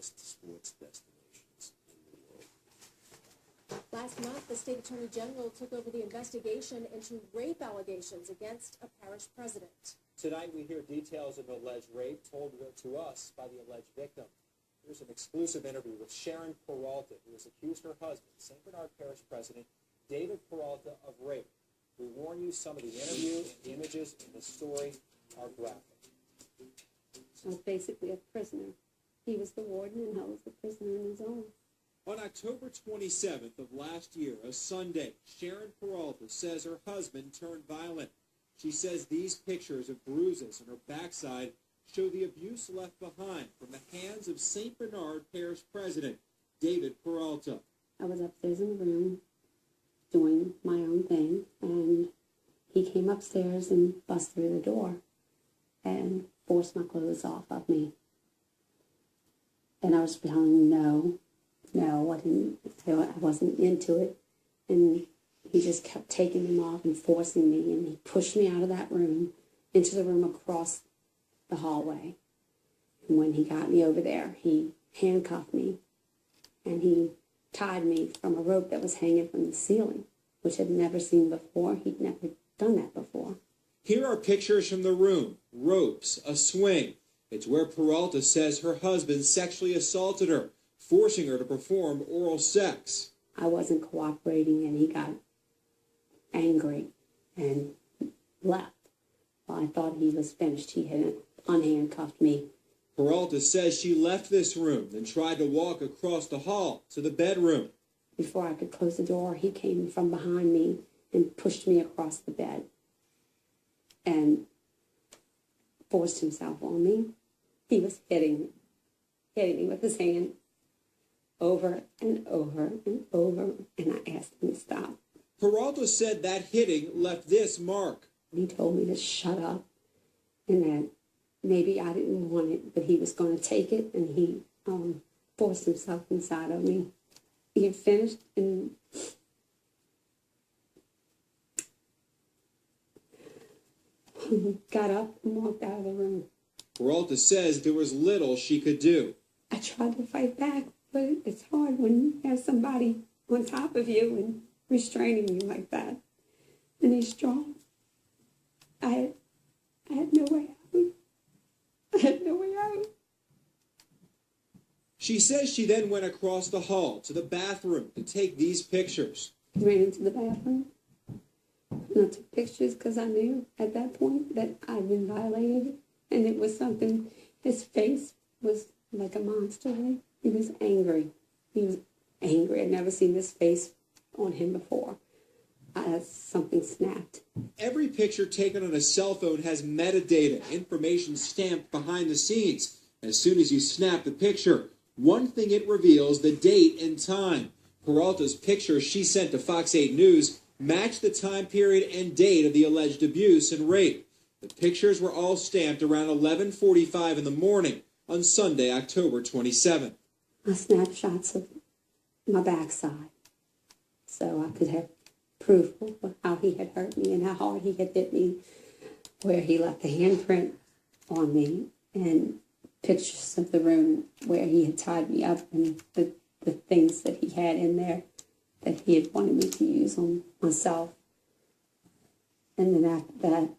best sports destinations in the world. Last month, the state attorney general took over the investigation into rape allegations against a parish president. Tonight, we hear details of alleged rape told to us by the alleged victim. Here's an exclusive interview with Sharon Peralta, who has accused her husband, St. Bernard Parish President David Peralta, of rape. We warn you, some of the interview and images in the story are graphic. I was basically a prisoner. He was the warden, and I was a prisoner in his own. On October 27th of last year, a Sunday, Sharon Peralta says her husband turned violent. She says these pictures of bruises on her backside show the abuse left behind from the hands of St. Bernard Parish President David Peralta. I was upstairs in the room doing my own thing, and he came upstairs and busted through the door and forced my clothes off of me. And I was telling him, I wasn't into it. And he just kept taking them off and forcing me, and he pushed me out of that room into the room across the hallway. And when he got me over there, he handcuffed me, and he tied me from a rope that was hanging from the ceiling, which I'd never seen before. He'd never done that before. Here are pictures from the room. Ropes, a swing. It's where Peralta says her husband sexually assaulted her, forcing her to perform oral sex. I wasn't cooperating, and he got angry and left. Well, I thought he was finished. He had unhandcuffed me. Peralta says she left this room, then tried to walk across the hall to the bedroom. Before I could close the door, he came from behind me and pushed me across the bed and forced himself on me. He was hitting me with his hand over and over and over, and I asked him to stop. Peralta said that hitting left this mark. He told me to shut up and that maybe I didn't want it, but he was going to take it, and he forced himself inside of me. He had finished and got up and walked out of the room. Peralta says there was little she could do. I tried to fight back, but it's hard when you have somebody on top of you and restraining you like that. And he's strong. I had no way out. I had no way out. She says she then went across the hall to the bathroom to take these pictures. I ran into the bathroom, and I took pictures because I knew at that point that I'd been violated, and it was something. His face was like a monster. He was angry. He was angry. I'd never seen this face on him before. Something snapped. Every picture taken on a cell phone has metadata, information stamped behind the scenes. As soon as you snap the picture, one thing it reveals, the date and time. Peralta's pictures she sent to Fox 8 News matched the time period and date of the alleged abuse and rape. The pictures were all stamped around 11:45 in the morning on Sunday, October 27th. Snapshots of my backside, so I could have proof of how he had hurt me and how hard he had hit me, where he left a handprint on me, and pictures of the room where he had tied me up and the things that he had in there that he had wanted me to use on myself. And then after that,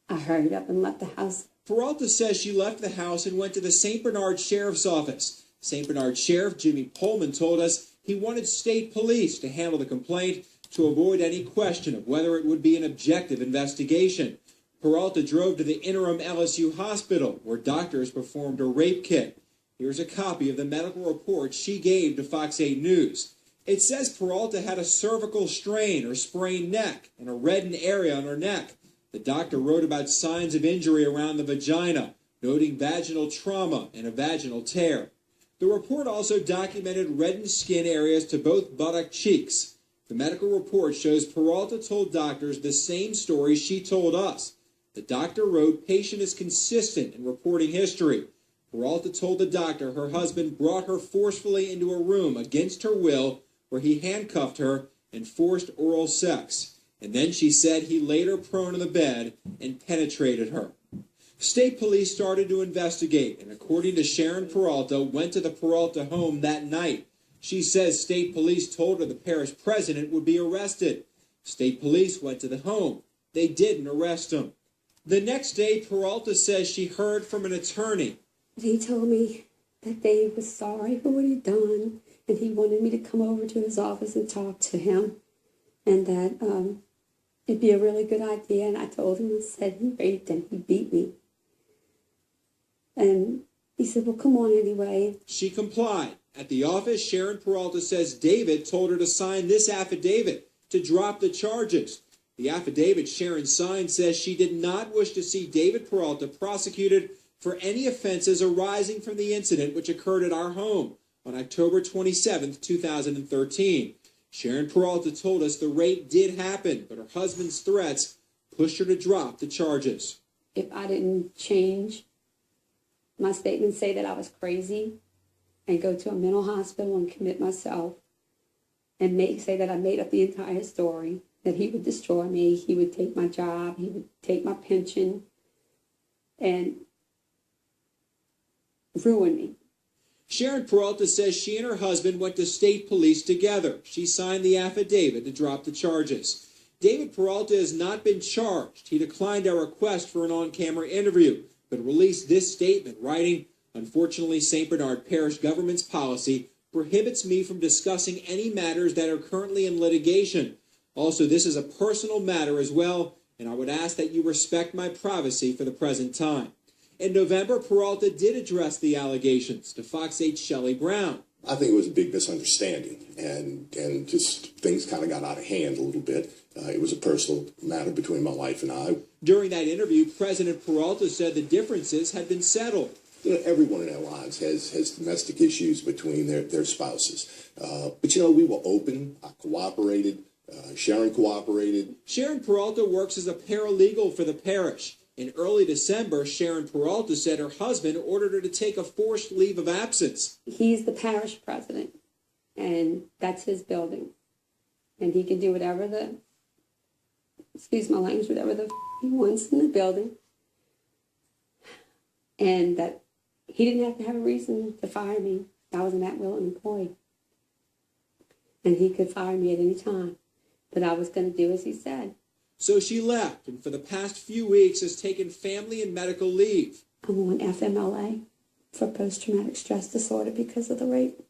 I hurried up and left the house. Peralta says she left the house and went to the St. Bernard Sheriff's Office. St. Bernard Sheriff Jimmy Pullman told us he wanted state police to handle the complaint to avoid any question of whether it would be an objective investigation. Peralta drove to the interim LSU hospital, where doctors performed a rape kit. Here's a copy of the medical report she gave to Fox 8 News. It says Peralta had a cervical strain or sprained neck and a reddened area on her neck. The doctor wrote about signs of injury around the vagina, noting vaginal trauma and a vaginal tear. The report also documented reddened skin areas to both buttock cheeks. The medical report shows Peralta told doctors the same story she told us. The doctor wrote, patient is consistent in reporting history. Peralta told the doctor her husband brought her forcefully into a room against her will, where he handcuffed her and forced oral sex. And then she said he laid her prone on the bed and penetrated her. State police started to investigate, and according to Sharon Peralta, went to the Peralta home that night. She says state police told her the parish president would be arrested. State police went to the home. They didn't arrest him. The next day, Peralta says she heard from an attorney. He told me that Dave was sorry for what he'd done, and he wanted me to come over to his office and talk to him, and that it'd be a really good idea. And I told him, I said he raped and he beat me. And he said, well, come on anyway. She complied. At the office, Sharon Peralta says David told her to sign this affidavit to drop the charges. The affidavit Sharon signed says she did not wish to see David Peralta prosecuted for any offenses arising from the incident which occurred at our home on October 27, 2013. Sharon Peralta told us the rape did happen, but her husband's threats pushed her to drop the charges. If I didn't change my statement, say that I was crazy, and go to a mental hospital and commit myself, and say that I made up the entire story, that he would destroy me, he would take my job, he would take my pension, and ruin me. Sharon Peralta says she and her husband went to state police together. She signed the affidavit to drop the charges. David Peralta has not been charged. He declined our request for an on-camera interview, but released this statement, writing, "Unfortunately, St. Bernard Parish government's policy prohibits me from discussing any matters that are currently in litigation. Also, this is a personal matter as well, and I would ask that you respect my privacy for the present time." In November, Peralta did address the allegations to Fox 8's Shelley Brown. I think it was a big misunderstanding, and just things kind of got out of hand a little bit. It was a personal matter between my wife and I. During that interview, President Peralta said the differences had been settled. You know, everyone in their lives has domestic issues between their spouses. But, you know, we were open. I cooperated. Sharon cooperated. Sharon Peralta works as a paralegal for the parish. In early December, Sharon Peralta said her husband ordered her to take a forced leave of absence. He's the parish president, and that's his building. And he can do whatever excuse my language, whatever he wants in the building. And that he didn't have to have a reason to fire me. I was an at-will employee. And he could fire me at any time. But I was going to do as he said. So she left, and for the past few weeks has taken family and medical leave. I'm on FMLA for post-traumatic stress disorder because of the rape.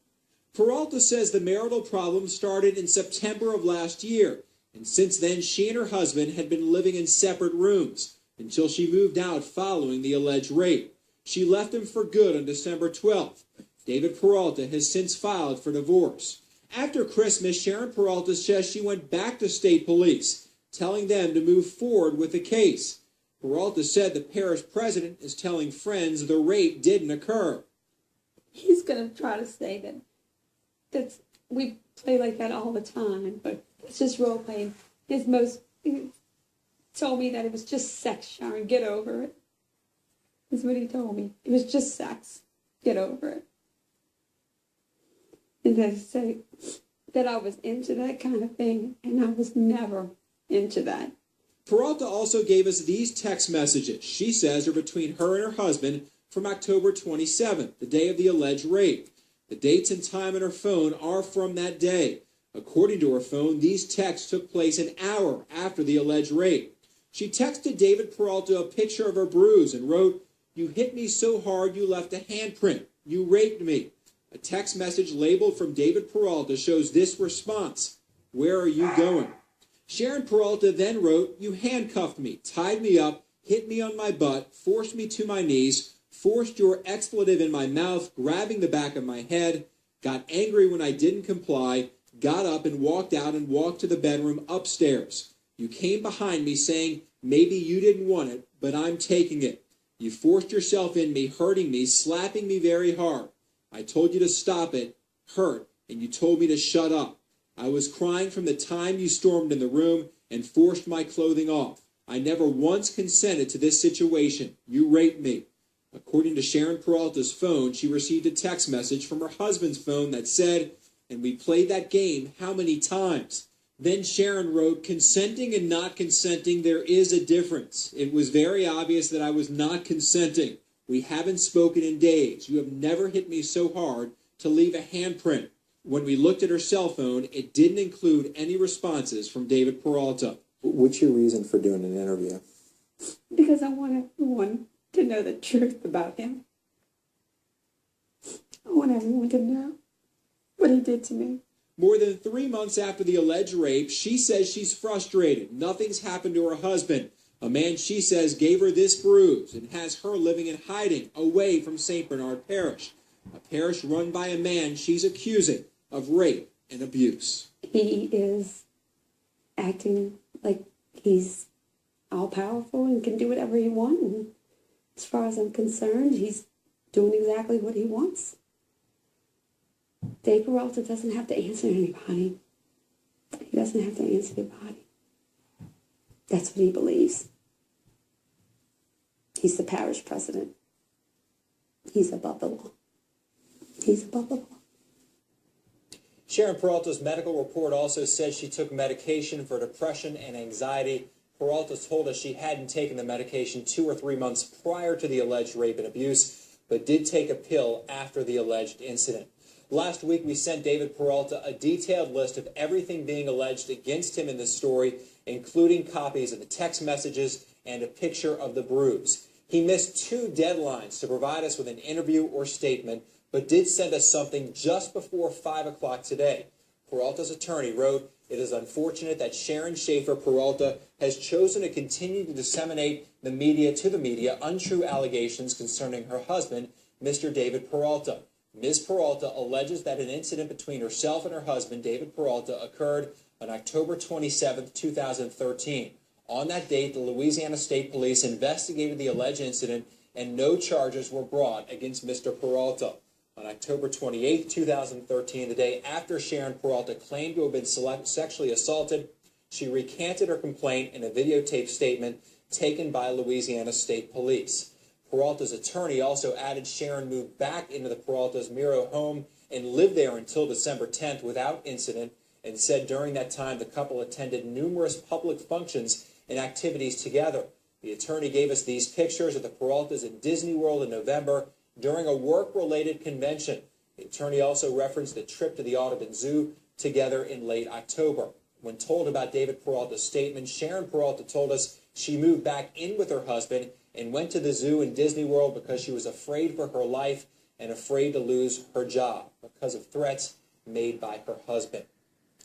Peralta says the marital problem started in September of last year, and since then she and her husband had been living in separate rooms until she moved out following the alleged rape. She left him for good on December 12th. David Peralta has since filed for divorce. After Christmas, Sharon Peralta says she went back to state police, telling them to move forward with the case. Peralta said the parish president is telling friends the rape didn't occur. He's going to try to say that we play like that all the time, but it's just role playing. He told me that it was just sex, Sharon. Get over it. That's what he told me. It was just sex. Get over it. And to say that I was into that kind of thing, and I was never into that. Peralta also gave us these text messages she says are between her and her husband from October 27th, the day of the alleged rape. The dates and time on her phone are from that day. According to her phone, these texts took place an hour after the alleged rape. She texted David Peralta a picture of her bruise and wrote, "You hit me so hard you left a handprint. You raped me." A text message labeled from David Peralta shows this response, "Where are you going?" Sharon Peralta then wrote, "You handcuffed me, tied me up, hit me on my butt, forced me to my knees, forced your expletive in my mouth, grabbing the back of my head, got angry when I didn't comply, got up and walked out and walked to the bedroom upstairs. You came behind me saying, maybe you didn't want it, but I'm taking it. You forced yourself in me, hurting me, slapping me very hard. I told you to stop it, hurt, and you told me to shut up. I was crying from the time you stormed in the room and forced my clothing off. I never once consented to this situation. You raped me." According to Sharon Peralta's phone, she received a text message from her husband's phone that said, "And we played that game how many times? Then Sharon wrote, "Consenting and not consenting, there is a difference. It was very obvious that I was not consenting. We haven't spoken in days. You have never hit me so hard to leave a handprint." When we looked at her cell phone, it didn't include any responses from David Peralta. What's your reason for doing an interview? Because I want everyone to know the truth about him. I want everyone to know what he did to me. More than 3 months after the alleged rape, she says she's frustrated. Nothing's happened to her husband, a man she says gave her this bruise and has her living in hiding away from St. Bernard Parish, a parish run by a man she's accusing of rape and abuse. He is acting like he's all-powerful and can do whatever he wants. And as far as I'm concerned, he's doing exactly what he wants. Dave Peralta doesn't have to answer anybody. He doesn't have to answer anybody. That's what he believes. He's the parish president. He's above the law. He's above the law. Sharon Peralta's medical report also says she took medication for depression and anxiety. Peralta told us she hadn't taken the medication 2 or 3 months prior to the alleged rape and abuse, but did take a pill after the alleged incident. Last week, we sent David Peralta a detailed list of everything being alleged against him in this story, including copies of the text messages and a picture of the bruise. He missed 2 deadlines to provide us with an interview or statement, but did send us something just before 5 o'clock today. Peralta's attorney wrote, "It is unfortunate that Sharon Schaefer Peralta has chosen to continue to disseminate to the media untrue allegations concerning her husband, Mr. David Peralta. Ms. Peralta alleges that an incident between herself and her husband, David Peralta, occurred on October 27, 2013. On that date, the Louisiana State Police investigated the alleged incident and no charges were brought against Mr. Peralta. On October 28, 2013, the day after Sharon Peralta claimed to have been sexually assaulted, she recanted her complaint in a videotaped statement taken by Louisiana State Police. Peralta's attorney also added Sharon moved back into the Peralta's Miro home and lived there until December 10th without incident, and said during that time the couple attended numerous public functions and activities together. The attorney gave us these pictures of the Peraltas in Disney World in November during a work-related convention. The attorney also referenced a trip to the Audubon Zoo together in late October. When told about David Peralta's statement, Sharon Peralta told us she moved back in with her husband and went to the zoo in Disney World because she was afraid for her life and afraid to lose her job because of threats made by her husband.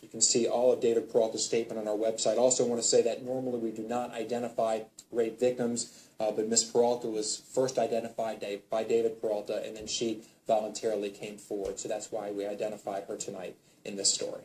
You can see all of David Peralta's statement on our website. Also want to say that normally we do not identify rape victims, but Ms. Peralta was first identified by David Peralta, and then she voluntarily came forward. So that's why we identified her tonight in this story.